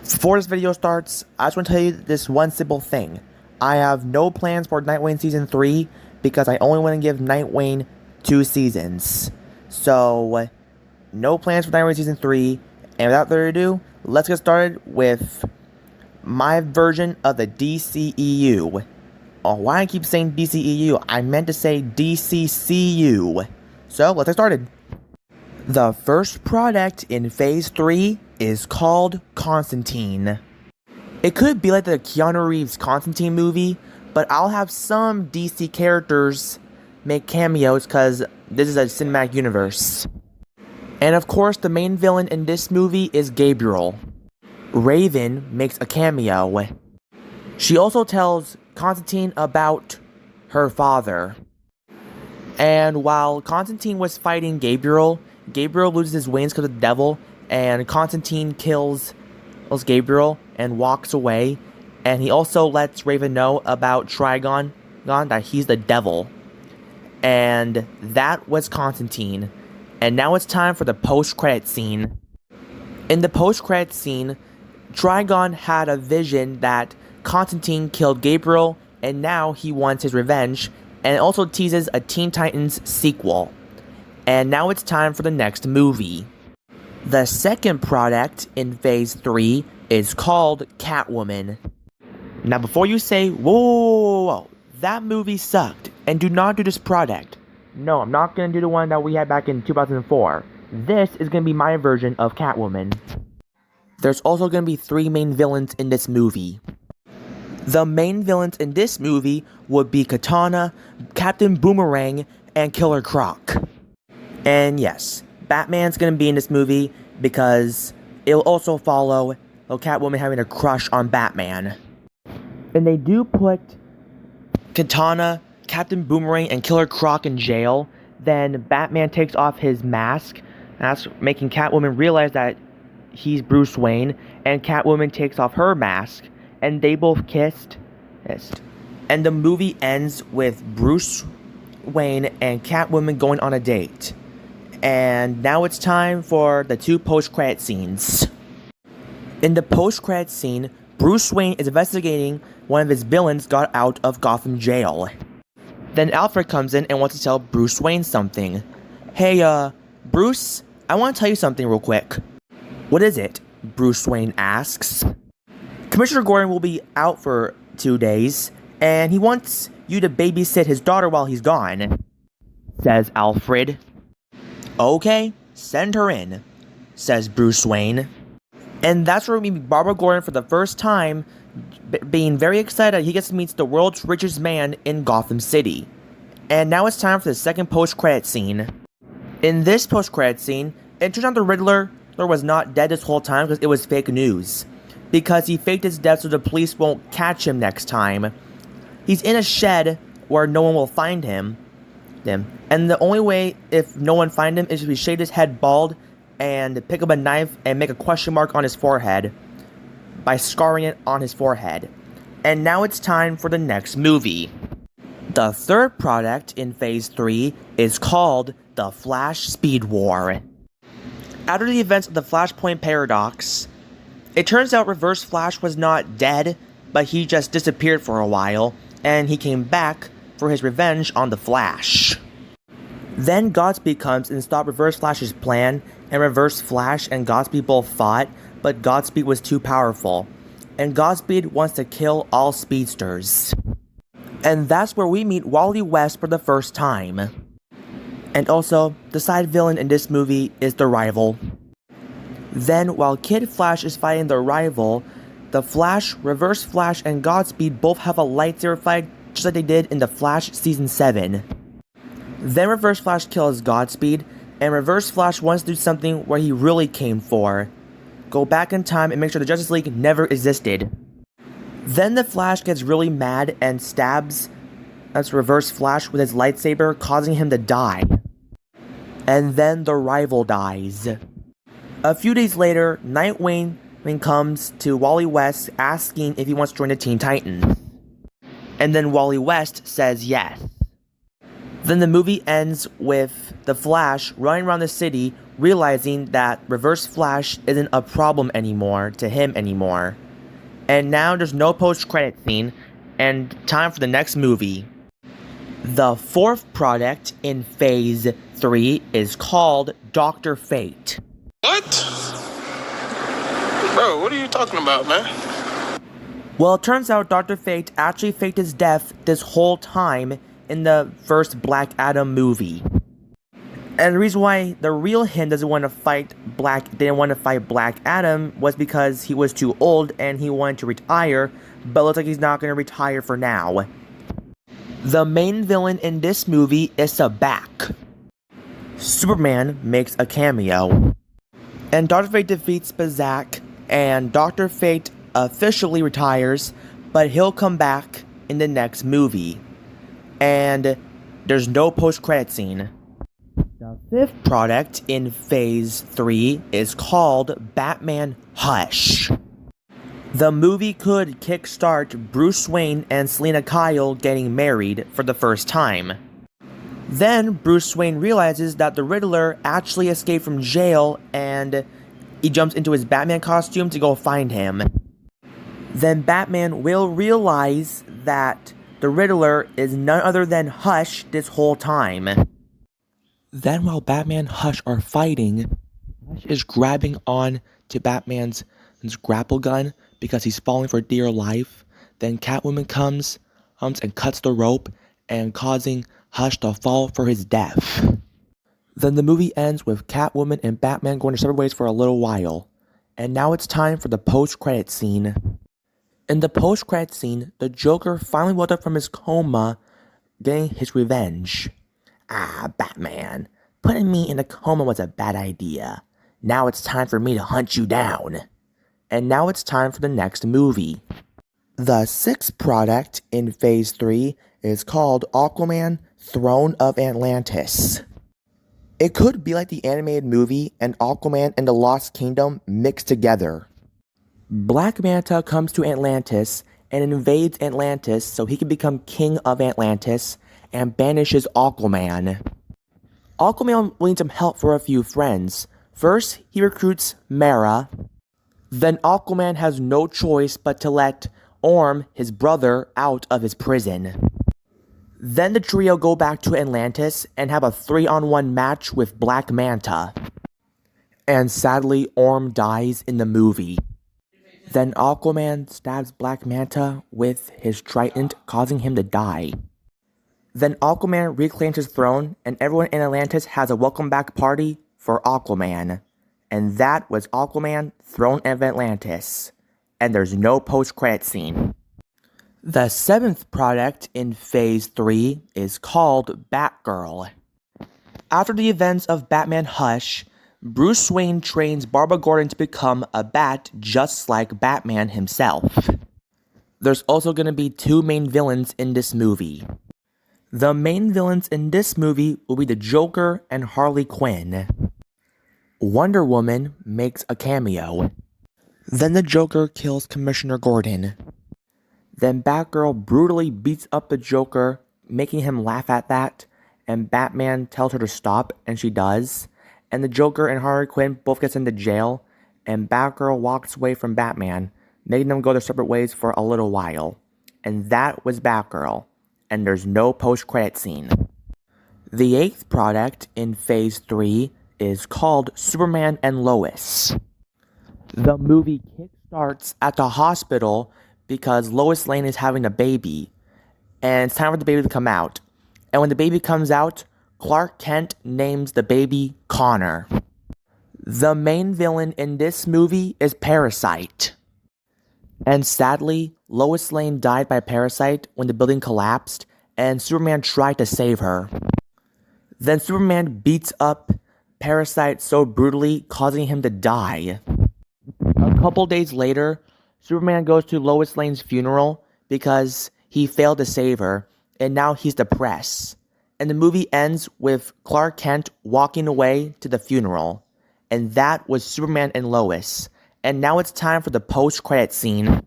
Before this video starts, I just want to tell you this one simple thing. I have no plans for Nightwing Season 3 because I only want to give Nightwing 2 seasons. So, no plans for Nightwing Season 3. And without further ado, let's get started with my version of the DCEU. Oh, why I keep saying DCEU? I meant to say DCCU. So, let's get started. The first product in Phase 3 is called Constantine. It could be like the Keanu Reeves Constantine movie, but I'll have some DC characters make cameos because this is a cinematic universe. And of course, the main villain in this movie is Gabriel. Raven makes a cameo. She also tells Constantine about her father. And while Constantine was fighting Gabriel loses his wings because of the devil, and Constantine kills Gabriel and walks away. And he also lets Raven know about Trigon, that he's the devil. And that was Constantine. And now it's time for the post-credit scene. In the post-credit scene, Trigon had a vision that Constantine killed Gabriel, and now he wants his revenge, and it also teases a Teen Titans sequel. And now it's time for the next movie. The second product in Phase 3 is called Catwoman. Now before you say, whoa, that movie sucked, and do not do this product. No, I'm not going to do the one that we had back in 2004. This is going to be my version of Catwoman. There's also going to be 3 main villains in this movie. The main villains in this movie would be Katana, Captain Boomerang, and Killer Croc. And yes, Batman's going to be in this movie because it will also follow Catwoman having a crush on Batman. And they do put Katana, Captain Boomerang, and Killer Croc in jail. Then Batman takes off his mask, and that's making Catwoman realize that he's Bruce Wayne. And Catwoman takes off her mask, and they both kissed. And the movie ends with Bruce Wayne and Catwoman going on a date. And now it's time for the 2 post-credit scenes. In the post-credit scene, Bruce Wayne is investigating one of his villains got out of Gotham jail. Then Alfred comes in and wants to tell Bruce Wayne something. Hey, Bruce, I want to tell you something real quick. What is it? Bruce Wayne asks. Commissioner Gordon will be out for 2 days, and he wants you to babysit his daughter while he's gone, says Alfred. Okay, send her in, says Bruce Wayne. And that's where we meet Barbara Gordon for the first time, being very excited he gets to meet the world's richest man in Gotham City. And now it's time for the second post-credit scene. In this post-credit scene, it turns out the Riddler was not dead this whole time because it was fake news. Because he faked his death so the police won't catch him next time. He's in a shed where no one will find him. And the only way if no one finds him is if he shave his head bald and pick up a knife and make a question mark on his forehead by scarring it on his forehead. And now it's time for the next movie. The third product in Phase 3 is called The Flash Speed War. After the events of the Flashpoint Paradox, it turns out Reverse Flash was not dead, but he just disappeared for a while, and he came back for his revenge on the Flash. Then Godspeed comes and stopped Reverse Flash's plan, and Reverse Flash and Godspeed both fought, but Godspeed was too powerful. And Godspeed wants to kill all speedsters. And that's where we meet Wally West for the first time. And also, the side villain in this movie is the Rival. Then, while Kid Flash is fighting the Rival, the Flash, Reverse Flash, and Godspeed both have a lightsaber fight just like they did in The Flash Season 7. Then Reverse Flash kills Godspeed, and Reverse Flash wants to do something where he really came for. Go back in time and make sure the Justice League never existed. Then the Flash gets really mad and stabs Reverse Flash with his lightsaber, causing him to die. And then the Rival dies. A few days later, Nightwing comes to Wally West asking if he wants to join the Teen Titans. And then Wally West says yes. Then the movie ends with the Flash running around the city, realizing that Reverse Flash isn't a problem anymore to him anymore. And now there's no post-credit scene, and time for the next movie. The fourth product in Phase 3 is called Dr. Fate. What? Bro, what are you talking about, man? Well, it turns out Dr. Fate actually faked his death this whole time in the first Black Adam movie. And the reason why the real him didn't want to fight Black Adam was because he was too old and he wanted to retire, but it looks like he's not going to retire for now. The main villain in this movie is Sabbac. Superman makes a cameo. And Dr. Fate defeats Sabbac, and Dr. Fate officially retires, but he'll come back in the next movie. And there's no post-credit scene. The fifth product in Phase 3 is called Batman Hush. The movie could kickstart Bruce Wayne and Selina Kyle getting married for the first time. Then Bruce Wayne realizes that the Riddler actually escaped from jail, and he jumps into his Batman costume to go find him. Then Batman will realize that the Riddler is none other than Hush this whole time. Then while Batman and Hush are fighting, Hush is grabbing on to Batman's grapple gun because he's falling for dear life. Then Catwoman comes and cuts the rope and causing Hush to fall for his death. Then the movie ends with Catwoman and Batman going their separate ways for a little while. And now it's time for the post-credit scene. In the post-credit scene, the Joker finally woke up from his coma, getting his revenge. Ah, Batman, putting me in a coma was a bad idea. Now it's time for me to hunt you down. And now it's time for the next movie. The sixth product in Phase 3 is called Aquaman, Throne of Atlantis. It could be like the animated movie and Aquaman and the Lost Kingdom mixed together. Black Manta comes to Atlantis and invades Atlantis so he can become king of Atlantis and banishes Aquaman. Aquaman will need some help for a few friends. First, he recruits Mera. Then Aquaman has no choice but to let Orm, his brother, out of his prison. Then the trio go back to Atlantis and have a 3-on-1 match with Black Manta. And sadly, Orm dies in the movie. Then Aquaman stabs Black Manta with his trident, causing him to die. Then Aquaman reclaims his throne, and everyone in Atlantis has a welcome back party for Aquaman. And that was Aquaman, Throne of Atlantis. And there's no post-credit scene. The seventh product in Phase 3 is called Batgirl. After the events of Batman Hush, Bruce Wayne trains Barbara Gordon to become a bat just like Batman himself. There's also going to be two main villains in this movie. The main villains in this movie will be the Joker and Harley Quinn. Wonder Woman makes a cameo. Then the Joker kills Commissioner Gordon. Then Batgirl brutally beats up the Joker, making him laugh at that, and Batman tells her to stop, and she does. And the Joker and Harley Quinn both gets into jail, and Batgirl walks away from Batman, making them go their separate ways for a little while. And that was Batgirl, and there's no post-credit scene. The eighth product in Phase 3 is called Superman and Lois. The movie kickstarts at the hospital because Lois Lane is having a baby, and it's time for the baby to come out. And when the baby comes out, Clark Kent names the baby Connor. The main villain in this movie is Parasite. And sadly, Lois Lane died by Parasite when the building collapsed, and Superman tried to save her. Then Superman beats up Parasite so brutally, causing him to die. A couple days later, Superman goes to Lois Lane's funeral because he failed to save her, and now he's depressed. And the movie ends with Clark Kent walking away to the funeral. And that was Superman and Lois. And now it's time for the post-credit scene.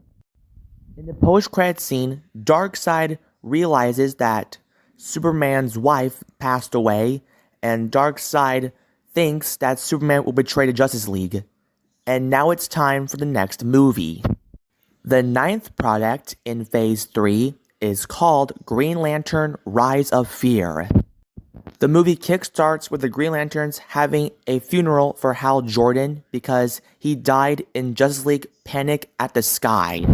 In the post-credit scene, Darkseid realizes that Superman's wife passed away, and Darkseid thinks that Superman will betray the Justice League. And now it's time for the next movie. The 9th product in Phase 3 is called Green Lantern Rise of Fear. The movie kickstarts with the Green Lanterns having a funeral for Hal Jordan because he died in Justice League Panic at the Sky.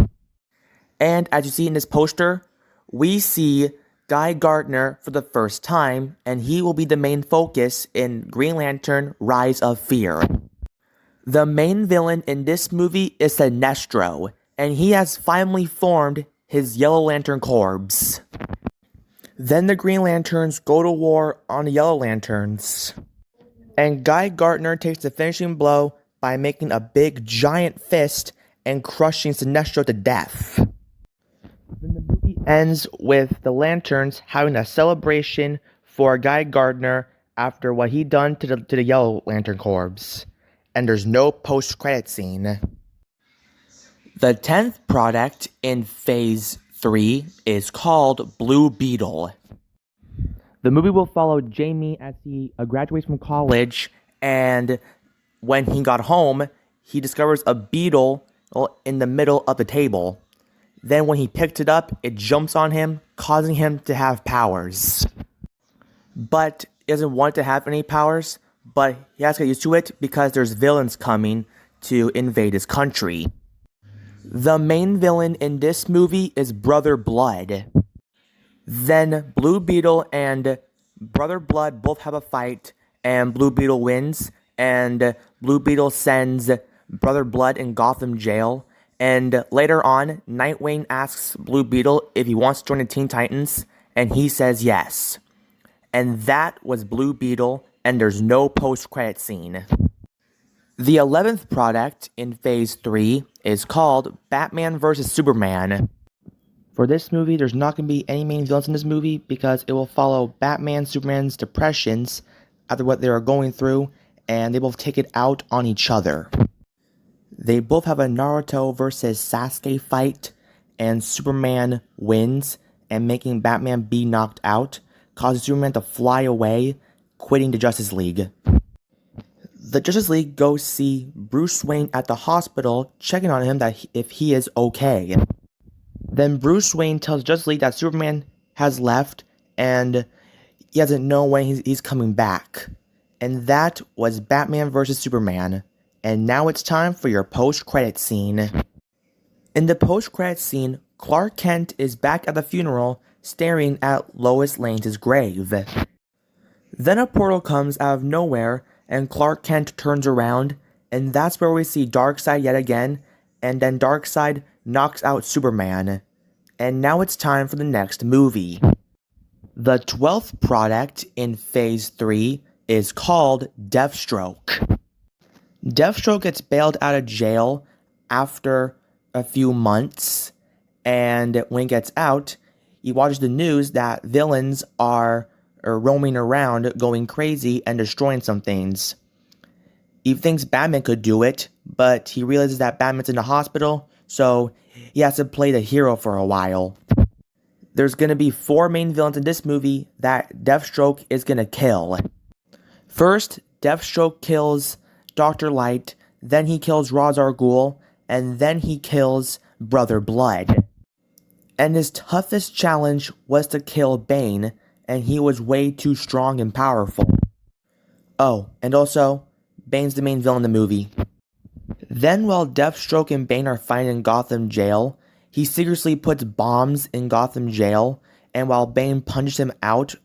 And as you see in this poster, we see Guy Gardner for the first time, and he will be the main focus in Green Lantern Rise of Fear. The main villain in this movie is Sinestro, and he has finally formed his Yellow Lantern Corps. Then the Green Lanterns go to war on the Yellow Lanterns. And Guy Gardner takes the finishing blow by making a big giant fist and crushing Sinestro to death. Then the movie ends with the Lanterns having a celebration for Guy Gardner after what he done to the Yellow Lantern Corps. And there's no post-credit scene. The 10th product in Phase 3 is called Blue Beetle. The movie will follow Jamie as he graduates from college, and when he got home, he discovers a beetle in the middle of the table. Then when he picked it up, it jumps on him, causing him to have powers. But he doesn't want to have any powers, but he has to get used to it because there's villains coming to invade his country. The main villain in this movie is Brother Blood. Then Blue Beetle and Brother Blood both have a fight, and Blue Beetle wins, and Blue Beetle sends Brother Blood in Gotham jail, and later on, Nightwing asks Blue Beetle if he wants to join the Teen Titans, and he says yes. And that was Blue Beetle, and there's no post-credit scene. The 11th product in Phase 3 is called Batman vs. Superman. For this movie, there's not going to be any main villains in this movie because it will follow Batman and Superman's depressions after what they are going through, and they both take it out on each other. They both have a Naruto versus Sasuke fight, and Superman wins, and making Batman be knocked out, causes Superman to fly away, quitting the Justice League. The Justice League goes see Bruce Wayne at the hospital, checking on him if he is okay. Then Bruce Wayne tells Justice League that Superman has left, and he doesn't know when he's coming back. And that was Batman vs. Superman. And now it's time for your post-credit scene. In the post-credit scene, Clark Kent is back at the funeral, staring at Lois Lane's grave. Then a portal comes out of nowhere, and Clark Kent turns around, and that's where we see Darkseid yet again, and then Darkseid knocks out Superman. And now it's time for the next movie. The 12th product in Phase 3 is called Deathstroke. Deathstroke gets bailed out of jail after a few months, and when he gets out, he watches the news that villains are roaming around, going crazy, and destroying some things. He thinks Batman could do it, but he realizes that Batman's in the hospital, so he has to play the hero for a while. There's going to be 4 main villains in this movie that Deathstroke is going to kill. First, Deathstroke kills Dr. Light, then he kills Ra's al Ghul, and then he kills Brother Blood. And his toughest challenge was to kill Bane, and he was way too strong and powerful. Oh, and also, Bane's the main villain in the movie. Then while Deathstroke and Bane are fighting in Gotham jail, he secretly puts bombs in Gotham jail, and while Bane punches him out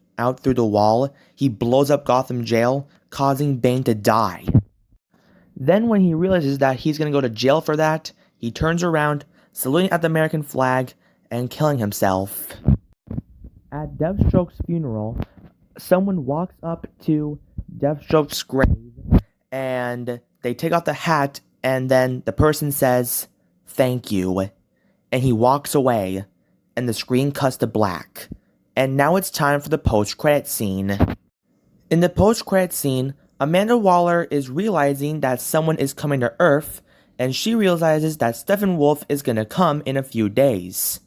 through the wall, he blows up Gotham jail, causing Bane to die. Then when he realizes that he's going to go to jail for that, he turns around, saluting at the American flag, and killing himself. At Deathstroke's funeral, someone walks up to Deathstroke's grave, and they take off the hat, and then the person says, "Thank you," and he walks away, and the screen cuts to black. And now it's time for the post-credit scene. In the post-credit scene, Amanda Waller is realizing that someone is coming to Earth, and she realizes that Steppenwolf is going to come in a few days.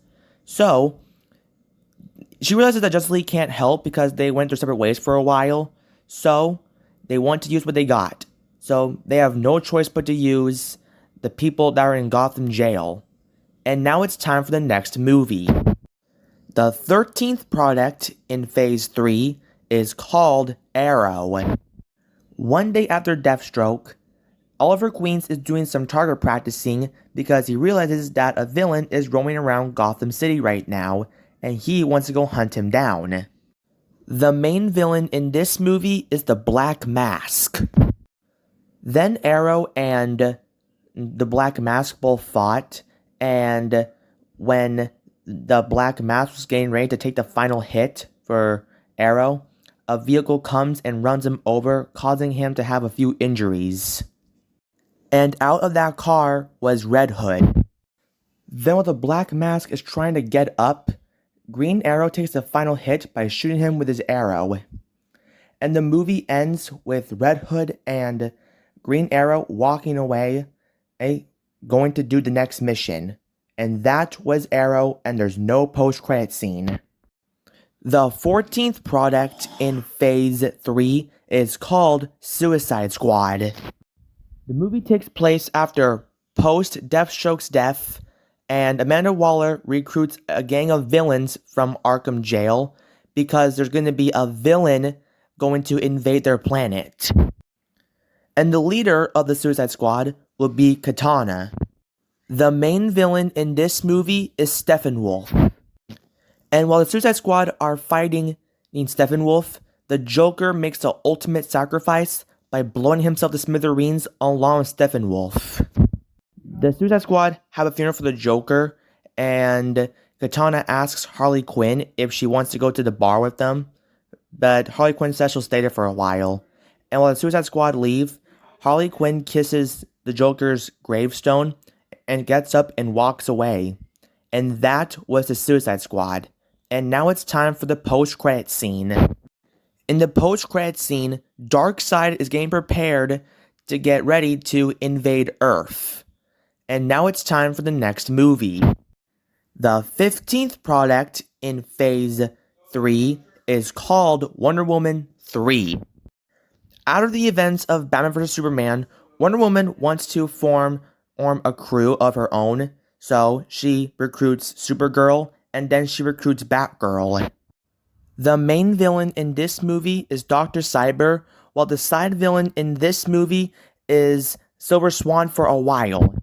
So, she realizes that Justice League can't help because they went their separate ways for a while. So they want to use what they got. So they have no choice but to use the people that are in Gotham jail. And now it's time for the next movie. The 13th product in Phase 3 is called Arrow. One day after Deathstroke, Oliver Queen is doing some target practicing because he realizes that a villain is roaming around Gotham City right now, and he wants to go hunt him down. The main villain in this movie is the Black Mask. Then Arrow and the Black Mask both fought, and when the Black Mask was getting ready to take the final hit for Arrow, a vehicle comes and runs him over, causing him to have a few injuries. And out of that car was Red Hood. Then while the Black Mask is trying to get up, Green Arrow takes the final hit by shooting him with his arrow. And the movie ends with Red Hood and Green Arrow walking away, going to do the next mission. And that was Arrow, and there's no post-credit scene. The 14th product in Phase 3 is called Suicide Squad. The movie takes place after post-Deathstroke's death, and Amanda Waller recruits a gang of villains from Arkham Jail because there's going to be a villain going to invade their planet. And the leader of the Suicide Squad will be Katana. The main villain in this movie is Steppenwolf. And while the Suicide Squad are fighting Steppenwolf, the Joker makes the ultimate sacrifice by blowing himself to smithereens along with Steppenwolf. The Suicide Squad have a funeral for the Joker, and Katana asks Harley Quinn if she wants to go to the bar with them, but Harley Quinn says she'll stay there for a while. And while the Suicide Squad leave, Harley Quinn kisses the Joker's gravestone and gets up and walks away. And that was the Suicide Squad. And now it's time for the post-credit scene. In the post-credit scene, Darkseid is getting prepared to get ready to invade Earth. And now it's time for the next movie. The 15th product in Phase 3 is called Wonder Woman 3. Out of the events of Batman vs. Superman, Wonder Woman wants to form a crew of her own. So she recruits Supergirl, and then she recruits Batgirl. The main villain in this movie is Dr. Cyber, while the side villain in this movie is Silver Swan for a while.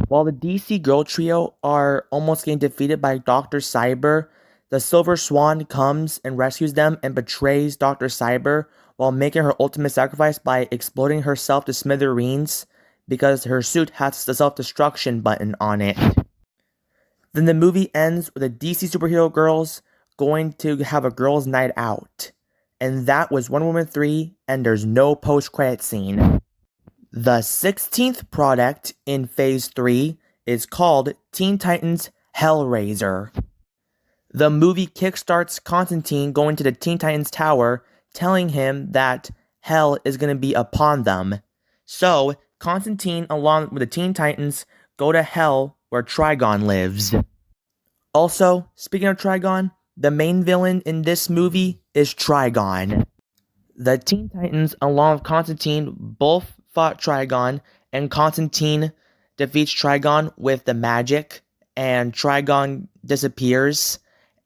While the DC Girl Trio are almost getting defeated by Dr. Cyber, the Silver Swan comes and rescues them and betrays Dr. Cyber while making her ultimate sacrifice by exploding herself to smithereens because her suit has the self-destruction button on it. Then the movie ends with the DC superhero girls going to have a girls' night out. And that was Wonder Woman 3, and there's no post-credit scene. The 16th product in Phase 3 is called Teen Titans Hellraiser. The movie kickstarts Constantine going to the Teen Titans Tower, telling him that hell is going to be upon them. So, Constantine, along with the Teen Titans, go to hell where Trigon lives. Also, speaking of Trigon, the main villain in this movie is Trigon. The Teen Titans, along with Constantine, both fought Trigon, and Constantine defeats Trigon with the magic, and Trigon disappears,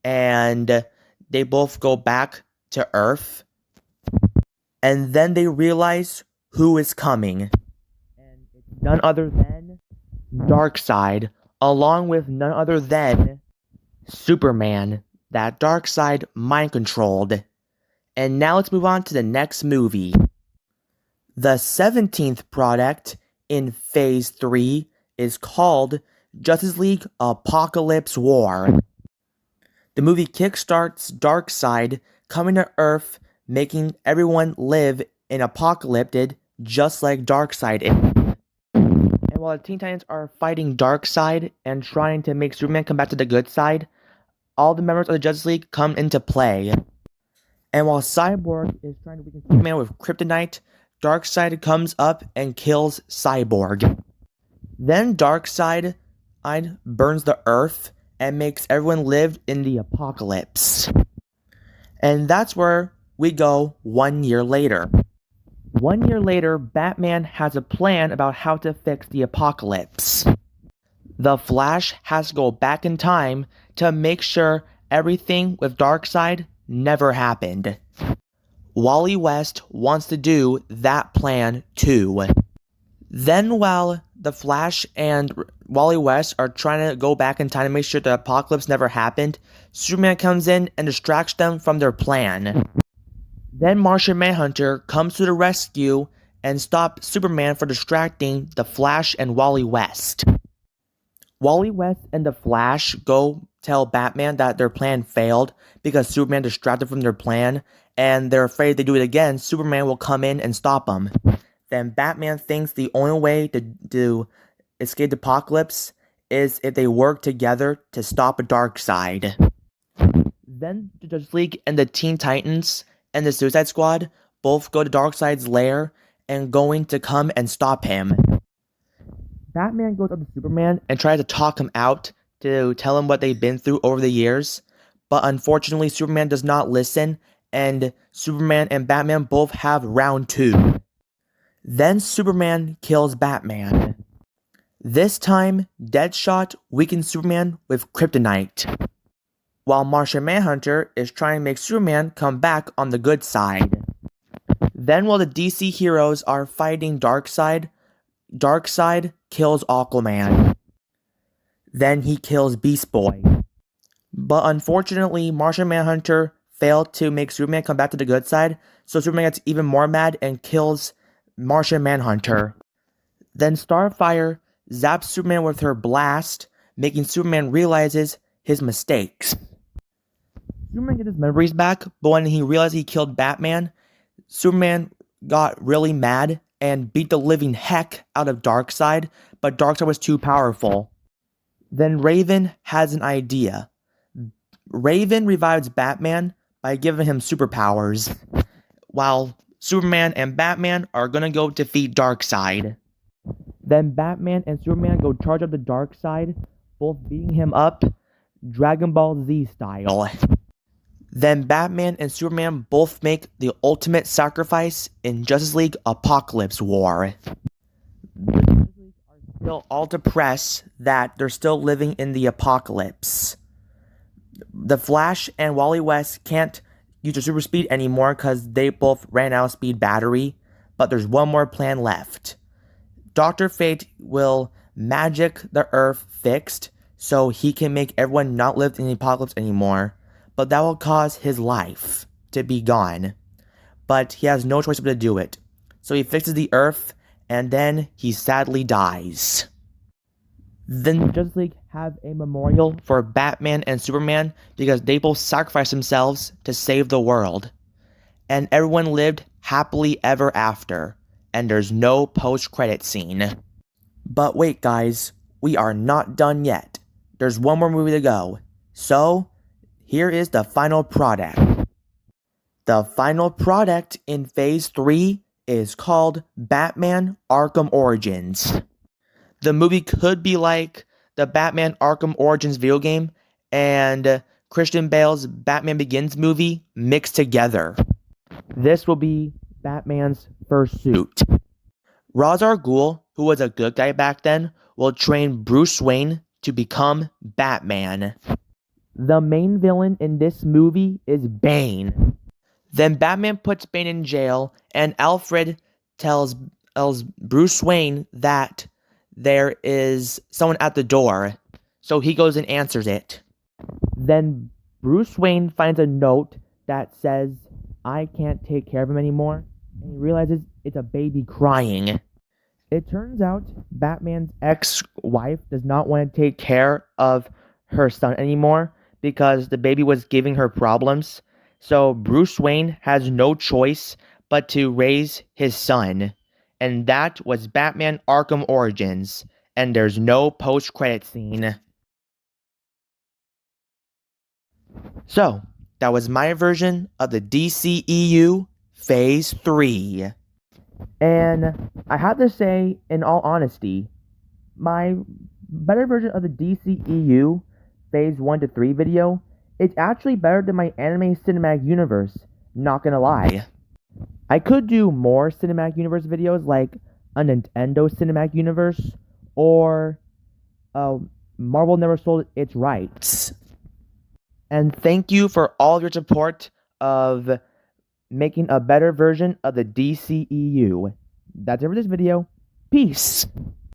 and they both go back to Earth. And then they realize who is coming. And it's none other than Darkseid, along with none other than Superman, that Darkseid mind-controlled. And now let's move on to the next movie. The 17th product in Phase 3 is called Justice League Apocalypse War. The movie kickstarts Darkseid coming to Earth, making everyone live in apocalypse just like Darkseid is. And while the Teen Titans are fighting Darkseid and trying to make Superman come back to the good side, all the members of the Justice League come into play. And while Cyborg is trying to weaken Superman with kryptonite, Darkseid comes up and kills Cyborg. Then Darkseid burns the Earth and makes everyone live in the apocalypse. And that's where we go 1 year later. 1 year later, Batman has a plan about how to fix the apocalypse. The Flash has to go back in time to make sure everything with Darkseid never happened. Wally West wants to do that plan too. Then while the Flash and Wally West are trying to go back in time to make sure the apocalypse never happened, Superman comes in and distracts them from their plan. Then Martian Manhunter comes to the rescue and stops Superman for distracting the Flash and Wally West. Wally West and the Flash go tell Batman that their plan failed because Superman distracted from their plan, and they're afraid if they do it again, Superman will come in and stop them. Then Batman thinks the only way to escape the apocalypse is if they work together to stop Darkseid. Then the Justice League and the Teen Titans and the Suicide Squad both go to Darkseid's lair and going to come and stop him. Batman goes up to Superman and tries to talk him out to tell him what they've been through over the years, but unfortunately Superman does not listen, and Superman and Batman both have round 2. Then Superman kills Batman. This time, Deadshot weakens Superman with kryptonite, while Martian Manhunter is trying to make Superman come back on the good side. Then while the DC heroes are fighting Darkseid, Darkseid kills Aquaman. Then he kills Beast Boy. But unfortunately, Martian Manhunter failed to make Superman come back to the good side, so Superman gets even more mad and kills Martian Manhunter. Then Starfire zaps Superman with her blast, making Superman realizes his mistakes. Superman gets his memories back, but when he realized he killed Batman, Superman got really mad and beat the living heck out of Darkseid, but Darkseid was too powerful. Then Raven has an idea. Raven revives Batman by giving him superpowers, while Superman and Batman are gonna go defeat Darkseid. Then Batman and Superman go charge up the Darkseid, both beating him up Dragon Ball Z style. Then Batman and Superman both make the ultimate sacrifice in Justice League Apocalypse War. The Justice League are still all depressed that they're still living in the apocalypse. The Flash and Wally West can't use their super speed anymore because they both ran out of speed battery, but there's one more plan left. Dr. Fate will magic the Earth fixed so he can make everyone not live in the apocalypse anymore, but that will cause his life to be gone. But he has no choice but to do it. So he fixes the Earth, and then he sadly dies. Then the Justice League have a memorial for Batman and Superman because they both sacrificed themselves to save the world. And everyone lived happily ever after, and there's no post-credit scene. But wait guys, we are not done yet. There's one more movie to go. So, here is the final product. The final product in Phase 3 is called Batman Arkham Origins. The movie could be like the Batman Arkham Origins video game and Christian Bale's Batman Begins movie mixed together. This will be Batman's first suit. Ra's al Ghul, who was a good guy back then, will train Bruce Wayne to become Batman. The main villain in this movie is Bane. Then Batman puts Bane in jail, and Alfred tells Bruce Wayne that there is someone at the door, so he goes and answers it. Then Bruce Wayne finds a note that says, "I can't take care of him anymore," and he realizes it's a baby crying. It turns out Batman's ex-wife does not want to take care of her son anymore because the baby was giving her problems, so Bruce Wayne has no choice but to raise his son. And that was Batman Arkham Origins, and there's no post-credit scene. So, that was my version of the DCEU Phase 3. And I have to say, in all honesty, my better version of the DCEU Phase 1 to 3 video, it's actually better than my anime cinematic universe, Not gonna lie. I could do more Cinematic Universe videos like a Nintendo Cinematic Universe or Marvel Never Sold Its Rights. And thank you for all of your support of making a better version of the DCEU. That's it for this video. Peace.